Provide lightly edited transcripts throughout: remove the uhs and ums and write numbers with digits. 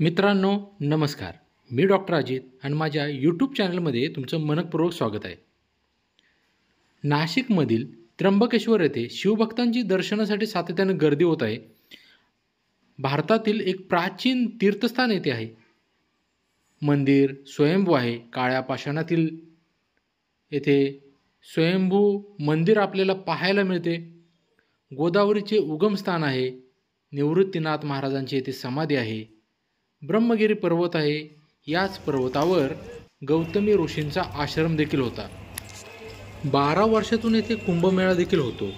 मित्रांनो नमस्कार. मी डॉक्टर अजित आणि माझ्या यूट्यूब चॅनलमध्ये तुमचं मनःपूर्वक स्वागत आहे. नाशिकमधील त्र्यंबकेश्वर येथे शिवभक्तांची दर्शनासाठी सातत्याने गर्दी होत आहे. भारतातील एक प्राचीन तीर्थस्थान येथे आहे. मंदिर स्वयंभू आहे. काळ्या पाषाणातील येथे स्वयंभू मंदिर आपल्याला पाहायला मिळते. गोदावरीचे उगमस्थान आहे. निवृत्तीनाथ महाराजांची येथे समाधी आहे. ब्रह्मगिरी पर्वत आहे. याच पर्वतावर गौतमी ऋषींचा आश्रम देखील होता. 12 वर्षातून येथे कुंभमेळा देखील होतो.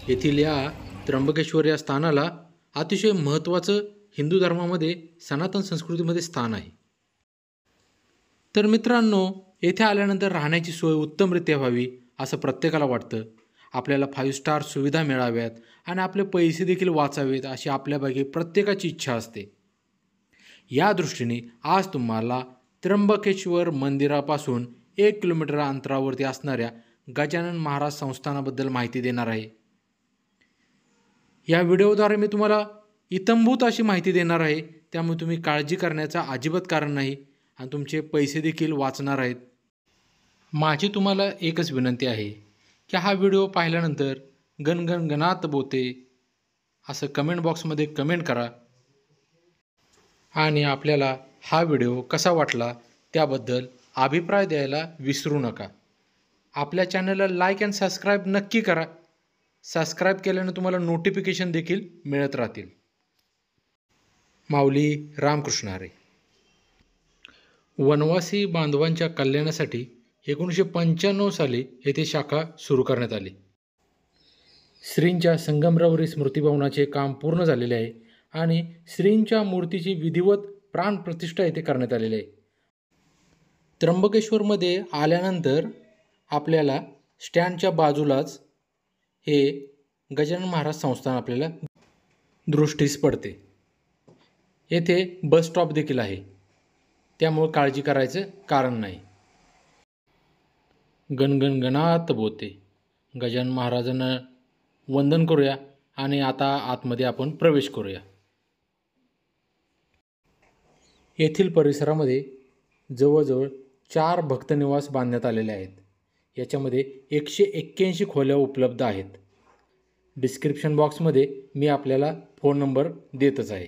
येथील या त्र्यंबकेश्वर या स्थानाला अतिशय महत्त्वाचं हिंदू धर्मामध्ये सनातन संस्कृतीमध्ये स्थान आहे. तर मित्रांनो, येथे आल्यानंतर राहण्याची सोय उत्तमरित्या व्हावी असं प्रत्येकाला वाटतं. आपल्याला 5 स्टार सुविधा मिळाव्यात आणि आपले पैसे देखील वाचावेत अशी आपल्यापैकी प्रत्येकाची इच्छा असते. या दृष्टीने आज तुम्हाला त्र्यंबकेश्वर मंदिरापासून 1 किलोमीटर अंतरावरती असणाऱ्या गजानन महाराज संस्थानाबद्दल माहिती देणार आहे. या व्हिडिओद्वारे मी तुम्हाला इत्थंभूत अशी माहिती देणार आहे. त्यामुळे तुम्ही काळजी करण्याचा अजिबात कारण नाही आणि तुमचे पैसे देखील वाचणार आहेत. माझी तुम्हाला एकच विनंती आहे की हा व्हिडिओ पाहिल्यानंतर गणगण गणात बोते असं कमेंट बॉक्समध्ये कमेंट करा आणि आपल्याला हा व्हिडिओ कसा वाटला त्याबद्दल अभिप्राय द्यायला विसरू नका. आपल्या चॅनलला लाईक अँड सबस्क्राईब नक्की करा. सबस्क्राईब केल्याने तुम्हाला नोटिफिकेशन देखील मिळत राहतील. माऊली रामकृष्ण हरी. वनवासी बांधवांच्या कल्याणासाठी 1995 साली येथे शाखा सुरू करण्यात आली. श्रींच्या संगमरवरी स्मृतिभवनाचे काम पूर्ण झालेले आहे आणि श्रींच्या मूर्तीची विधिवत प्राणप्रतिष्ठा येथे करण्यात आलेली आहे. त्र्यंबकेश्वरमध्ये आल्यानंतर आपल्याला स्टँडच्या बाजूलाच हे गजानन महाराज संस्थान आपल्याला दृष्टीस पडते. येथे बस स्टॉप देखील आहे. त्यामुळे काळजी करायचं कारण नाही. गणगण गणात बोते गजानन महाराजांना वंदन करूया आणि आता आतमध्ये आपण प्रवेश करूया. येथील परिसरामध्ये जवळजवळ 4 भक्तनिवास बांधण्यात आलेले आहेत. याच्यामध्ये 181 खोल्या उपलब्ध आहेत. डिस्क्रिप्शन बॉक्समध्ये मी आपल्याला फोन नंबर देतच आहे.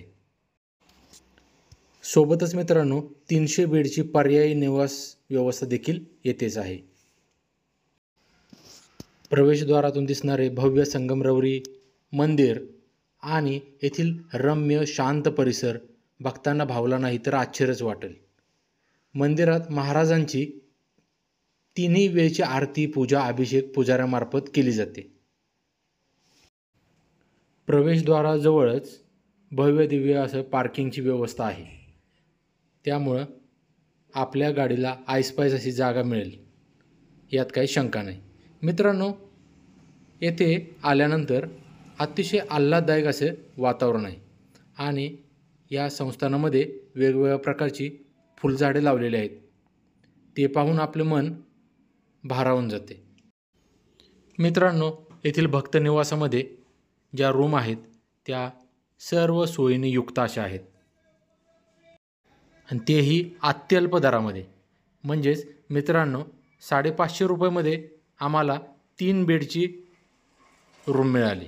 सोबतच मित्रांनो 300 बेडची पर्यायी निवास व्यवस्था देखील येथेच आहे. प्रवेशद्वारातून दिसणारे भव्य संगमरवरी मंदिर आणि येथील रम्य शांत परिसर भक्तांना भावला नाही तर आश्चर्यच वाटेल. मंदिरात महाराजांची 3 वेळची आरती पूजा अभिषेक पुजाऱ्यामार्फत केली जाते. प्रवेशद्वाराजवळच भव्य दिव्य असं पार्किंगची व्यवस्था आहे. त्यामुळं आपल्या गाडीला ऐसपैस अशी जागा मिळेल यात काही शंका नाही. मित्रांनो, येथे आल्यानंतर अतिशय आल्हाददायक असे वातावरण आहे आणि या संस्थानामध्ये वेगवेगळ्या प्रकारची फुलझाडे लावलेली आहेत. ते पाहून आपले मन भारावून जाते. मित्रांनो, येथील भक्तनिवासामध्ये ज्या रूम आहेत त्या सर्व सोयीने युक्त अशा आहेत आणि तेही अत्यल्प दरामध्ये. म्हणजेच मित्रांनो 550 रुपयामध्ये आम्हाला 3 बेडची रूम मिळाली.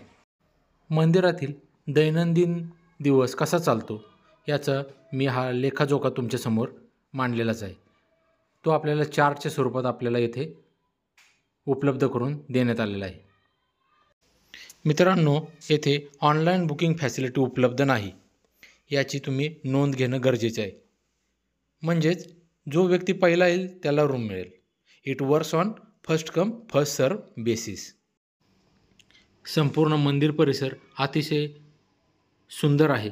मंदिरातील दैनंदिन दिवस कसा चालतो याचा मी हा लेखाजोखा तुमच्यासमोर मांडलेलाच आहे. तो आपल्याला चार्टच्या स्वरूपात आपल्याला येथे उपलब्ध करून देण्यात आलेला आहे. मित्रांनो, येथे ऑनलाईन बुकिंग फॅसिलिटी उपलब्ध नाही. याची तुम्ही नोंद घेणं गरजेचं आहे. म्हणजेच जो व्यक्ती पहिला येईल त्याला रूम मिळेल. It works on first come first serve basis. संपूर्ण मंदिर परिसर अतिशय सुंदर आहे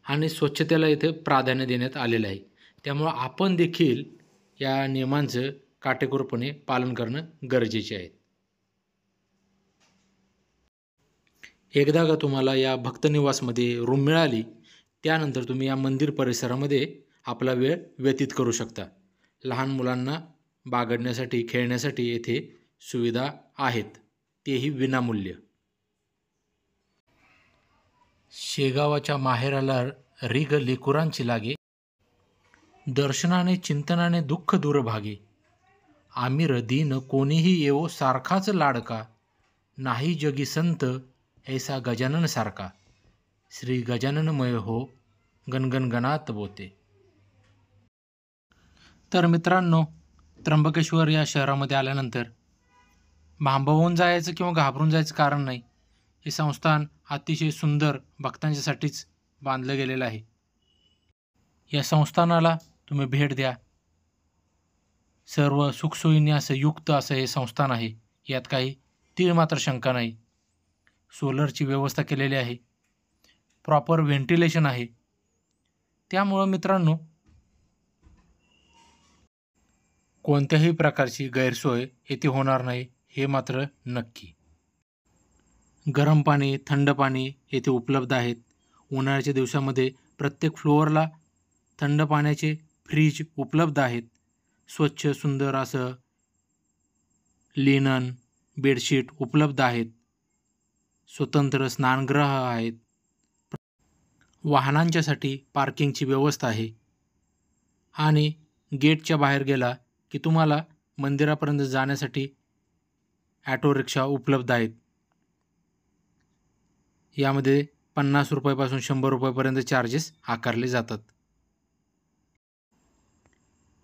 आणि स्वच्छतेला येथे प्राधान्य देण्यात आलेलं आहे. त्यामुळं आपण देखील या नियमांचं काटेकोरपणे पालन करणं गरजेचे आहे. एकदा का तुम्हाला या भक्तनिवासमध्ये रूम मिळाली त्यानंतर तुम्ही या मंदिर परिसरामध्ये आपला वेळ व्यतीत करू शकता. लहान मुलांना बागडण्यासाठी खेळण्यासाठी येथे सुविधा आहेत, तेही विनामूल्य. शेगावाच्या माहेराला रिग लेकुरांची लागे, दर्शनाने चिंतनाने दुःख दूर भागे. आमिर दीन कोणीही येवो सारखाच लाडका, नाही जगी संत ऐसा गजानन सारखा. श्री गजाननमय हो, गणगण गणात बोते. तर मित्रांनो, त्र्यंबकेश्वर या शहरामध्ये आल्यानंतर भांबवून जायचं किंवा घाबरून जायचं कारण नाही. हे संस्थान अतिशय सुंदर भक्तांच्यासाठीच बांधलं गेलेलं आहे. या संस्थानाला तुम्ही भेट द्या. सर्व सुखसोयींनी असं युक्त असं हे संस्थान आहे. यात काही तीळ मात्र शंका नाही. सोलरची व्यवस्था केलेली आहे. प्रॉपर व्हेंटिलेशन आहे. त्यामुळं मित्रांनो, कोणत्याही प्रकारची गैरसोय येथे होणार नाही हे मात्र नक्की. गरम पाणी, थंड पाणी येथे उपलब्ध आहेत. उन्हाळ्याच्या दिवसामध्ये प्रत्येक फ्लोअरला थंड पाण्याचे फ्रीज उपलब्ध आहेत. स्वच्छ सुंदर असं लिनन, बेडशीट उपलब्ध आहेत. स्वतंत्र स्नानगृह आहेत. वाहनांच्यासाठी पार्किंगची व्यवस्था आहे. आणि गेटच्या बाहेर गेला की तुम्हाला मंदिरापर्यंत जाण्यासाठी ॲटो रिक्षा उपलब्ध आहेत. यामध्ये 50 रुपयापासून 100 रुपयापर्यंत चार्जेस आकारले जातात.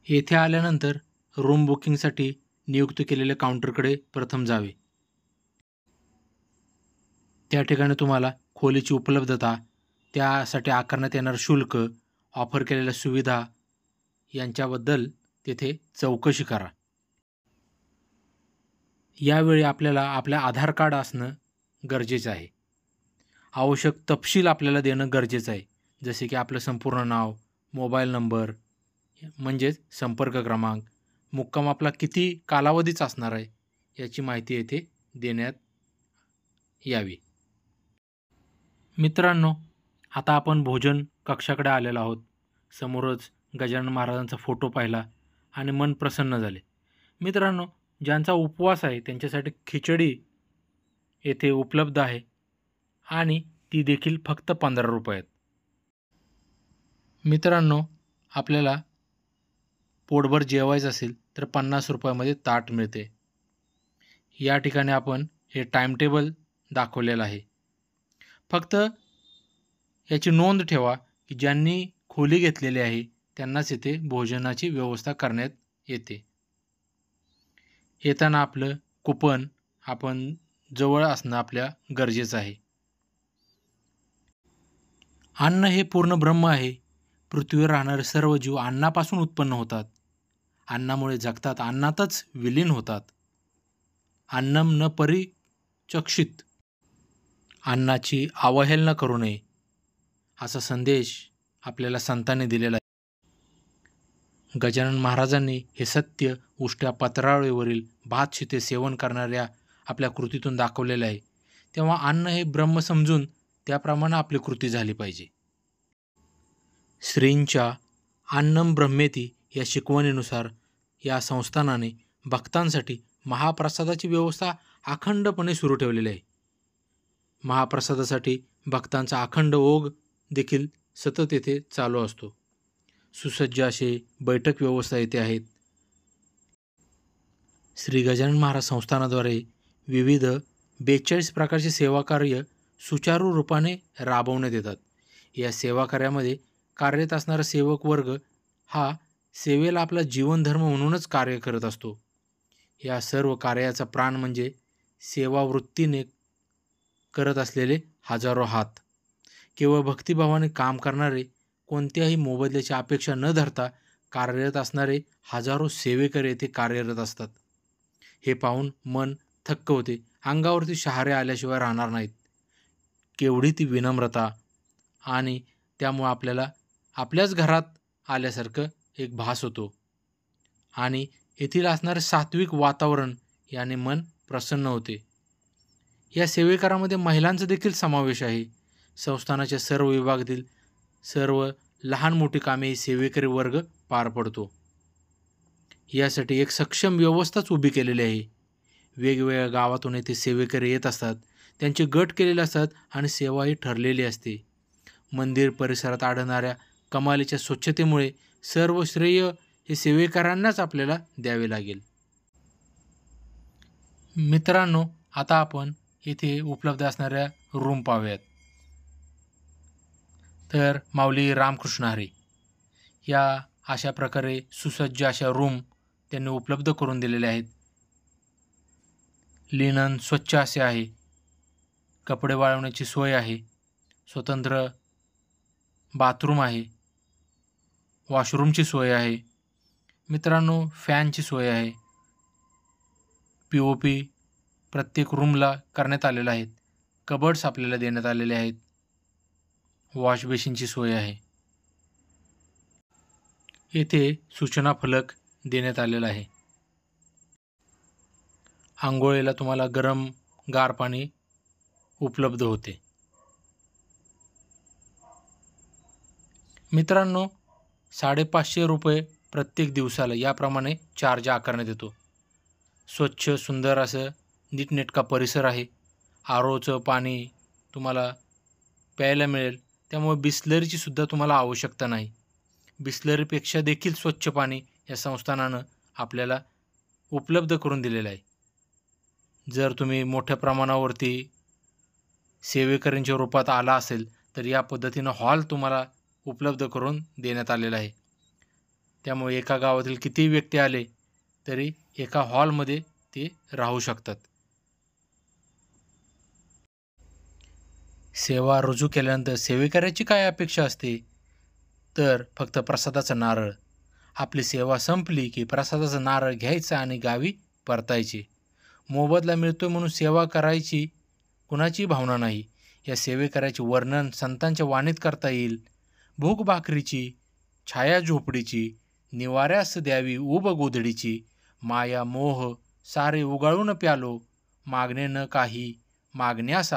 येथे आल्यानंतर रूम बुकिंगसाठी नियुक्त केलेल्या काउंटरकडे प्रथम जावे. त्या ठिकाणी तुम्हाला खोलीची उपलब्धता, त्यासाठी आकारण्यात येणारं शुल्क, ऑफर केलेल्या सुविधा यांच्याबद्दल तेथे चौकशी करा. यावेळी आपल्याला आपल्या आधार कार्ड असणं गरजेचं आहे. आवश्यक तपशील आपल्याला देणं गरजेचं आहे. जसे की आपलं संपूर्ण नाव, मोबाईल नंबर म्हणजेच संपर्क क्रमांक, मुक्काम आपला किती कालावधीच असणार आहे याची माहिती येथे देण्यात यावी. मित्रांनो, आता आपण भोजन कक्षाकडे आलेलो आहोत. समोरच गजानन महाराजांचा फोटो पाहिला आणि मन प्रसन्न झाले. मित्रांनो, ज्यांचा उपवास आहे त्यांच्यासाठी खिचडी येथे उपलब्ध आहे आणि ती देखील फक्त 15 रुपयात. मित्रांनो, आपल्याला पोटभर जेवायचं असेल तर 50 रुपयामध्ये ताट मिळते. या ठिकाणी आपण हे टाईम टेबल दाखवलेलं आहे. फक्त याची नोंद ठेवा की ज्यांनी खोली घेतलेली आहे त्यांनाच येथे भोजनाची व्यवस्था करण्यात येते. येताना आपलं कुपन आपण जवळ असणं आपल्या गरजेचं आहे. अन्न हे पूर्ण ब्रह्म आहे. पृथ्वीवर राहणारे सर्व जीव अन्नापासून उत्पन्न होतात. अन्नामुळे जगतात, अन्नातच विलीन होतात. अन्नम न परिचक्षित, अन्नाची अवहेलना करू नये असा संदेश आपल्याला संतांनी दिलेला आहे. गजानन महाराजांनी हे सत्य उष्ट्या पत्रावळीवरील भात शिते सेवन करणाऱ्या आपल्या कृतीतून दाखवलेलं आहे. तेव्हा अन्न हे ब्रह्म समजून त्याप्रमाणे आपली कृती झाली पाहिजे. श्रींच्या अन्नम ब्रह्मेती या शिकवणीनुसार या संस्थानाने भक्तांसाठी महाप्रसादाची व्यवस्था अखंडपणे सुरू ठेवलेली आहे. महाप्रसादासाठी भक्तांचा अखंड ओघ देखील सतत येथे चालू असतो. सुसज्ज असे बैठक व्यवस्था येथे आहेत. श्री गजानन महाराज संस्थानाद्वारे विविध 42 प्रकारचे सेवाकार्य सुचारू रूपाने राबवण्यात येतात. या सेवाकार्यामध्ये कार्यरत असणारा सेवक वर्ग हा सेवेला आपला जीवनधर्म म्हणूनच कार्य करत असतो. या सर्व कार्याचा प्राण म्हणजे सेवावृत्तीने करत असलेले हजारो हात. केवळ भक्तिभावाने काम करणारे, कोणत्याही मोबदल्याची अपेक्षा न धरता कार्यरत असणारे हजारो सेवेकरी येथे कार्यरत असतात. हे पाहून मन थक्क होते. अंगावरती शहारे आल्याशिवाय राहणार नाहीत. केवढी ती विनम्रता, आणि त्यामुळे आपल्याला आपल्याच घरात आल्यासारखं एक भास होतो. आणि येथील असणारे सात्विक वातावरण याने मन प्रसन्न होते. या सेवेकारामध्ये महिलांचा देखील समावेश आहे. संस्थानाच्या सर्व विभागातील सर्व लहान मोठी कामे सेवेकरी वर्ग पार पडतो. यासाठी एक सक्षम व्यवस्थाच उभी केलेली आहे. वेगवेगळ्या गावातून येथे सेवेकरी येत असतात. त्यांचे गट केलेले असतात आणि सेवा ही ठरलेली असते. मंदिर परिसरात आढळणाऱ्या कमालीच्या स्वच्छतेमुळे सर्व श्रेय हे सेवेकरांनाच आपल्याला द्यावे लागेल. मित्रांनो, आता आपण येथे उपलब्ध असणाऱ्या रूम पाहूयात. तर माऊली रामकृष्ण हरी या अशा प्रकारे सुसज्ज अशा रूम त्यांनी उपलब्ध करून दिलेले आहेत. लिनन स्वच्छ असे आहे, कपडे वाळवण्याची सोय आहे, स्वतंत्र बाथरूम आहे, वॉशरूमची सोय आहे. मित्रांनो, फॅनची सोय आहे. POP प्रत्येक रूमला करण्यात आलेलं आहेत. कबर्ड्स आपल्याला देण्यात आलेले आहेत. वॉश बेसिनची सोय आहे. येथे सूचना फलक देण्यात आलेला आहे. आंघोळीला तुम्हाला गरम गार पाणी उपलब्ध होते. मित्रांनो, 550 रुपये प्रत्येक दिवसाला याप्रमाणे चार्ज आकारण्यात येतो. स्वच्छ सुंदर असं नीटनेटका परिसर आहे. ROचं पाणी तुम्हाला प्यायला मिळेल, त्यामुळे बिसलरीची सुद्धा तुम्हाला आवश्यकता नाही. बिसलरीपेक्षा देखील स्वच्छ पाणी या संस्थानानं आपल्याला उपलब्ध करून दिलेलं आहे. जर तुम्ही मोठ्या प्रमाणावरती सेवेकरींच्या रूपात आला असेल तर या पद्धतीनं हॉल तुम्हाला उपलब्ध करून देण्यात आलेला आहे. त्यामुळे एका गावातील कितीही व्यक्ती आले तरी एका हॉलमध्ये ते राहू शकतात. सेवा रुजू केल्यानंतर सेवेकऱ्याची काय अपेक्षा असते? तर फक्त प्रसादाचा नारळ. आपली सेवा संपली की प्रसादाचा नारळ घ्यायचा आणि गावी परतायचे. मोबदला मिळतोय म्हणून सेवा करायची कुणाची भावना नाही. या सेवेकऱ्याचे वर्णन संतांच्या वाणीत करता येईल. भूक भाकरीची, छाया झोपडीची, निवाऱ्यास द्यावी उब गोधडीची, माया मोह सारे उगाळून प्यालो, मागणे न काही मागण्यास